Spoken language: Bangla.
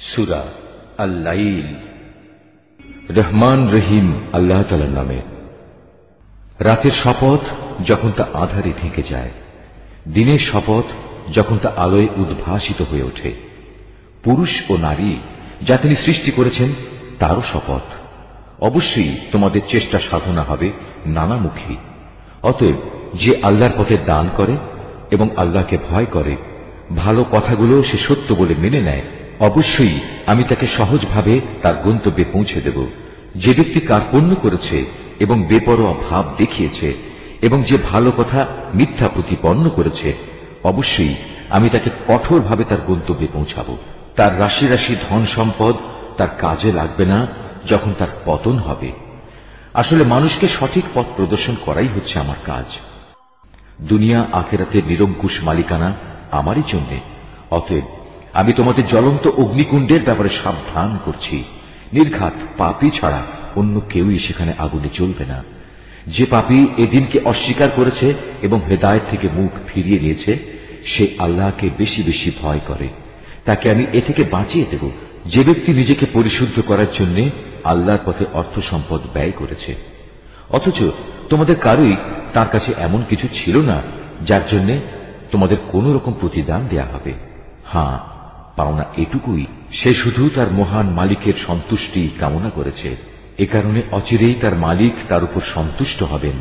সূরা আল-লাইল। রহমান রহিম আল্লাহ তাআলার নামে। রাতের শপথ যখন তা আঁধারে ঢেকে যায়, দিনের শপথ যখন তা আলোয় উদ্ভাসিত হয়ে ওঠে, পুরুষ ও নারী যা তিনি সৃষ্টি করেছেন তারও শপথ। অবশ্যই তোমাদের চেষ্টা সাধনা হবে নানামুখী। অতএব যে আল্লাহর পথে দান করে এবং আল্লাহকে ভয় করে, ভালো কথাগুলো সে সত্য বলে মেনে নেয়, অবশ্যই আমি তাকে সহজভাবে তার গন্তব্যে পৌঁছে দেব। যে ব্যক্তি কার্পণ্য করেছে এবং বেপরোয়া ভাব দেখিয়েছে এবং যে ভালো কথা মিথ্যা প্রতিপন্ন করেছে, অবশ্যই আমি তাকে কঠোরভাবে তার গন্তব্যে পৌঁছাব। তার রাশি রাশি ধন সম্পদ তার কাজে লাগবে না যখন তার পতন হবে। আসলে মানুষকে সঠিক পথ প্রদর্শন করাই হচ্ছে আমার কাজ। দুনিয়া আখিরাতের নিরঙ্কুশ মালিকানা আমারই জন্যে। অতএব আমি তোমাদের জ্বলন্ত অগ্নিকুণ্ডের ব্যাপারে সাবধান করছি। নির্ঘাত পাপী ছাড়া অন্য কেউই সেখানে আগুনে জ্বলবে না। যে পাপী এদিনকে অস্বীকার করেছে এবং হেদায়েত থেকে মুখ ফিরিয়ে নিয়েছে, সে আল্লাহকে বেশি বেশি ভয় করে, তাকে আমি এ থেকে বাঁচিয়ে দেব। যে ব্যক্তি নিজেকে পরিশুদ্ধ করার জন্য আল্লাহর পথে অর্থ সম্পদ ব্যয় করেছে, অথচ তোমাদের কারোই তার কাছে এমন কিছু ছিল না যার জন্য তোমাদের কোন রকম প্রতিদান দেয়া হবে। হ্যাঁ, পাওনা এটুকুই, সে শুধু তার মহান মালিকের সন্তুষ্টি কামনা করেছে। এ কারণে অচিরেই তার মালিক তার উপর সন্তুষ্ট হবেন।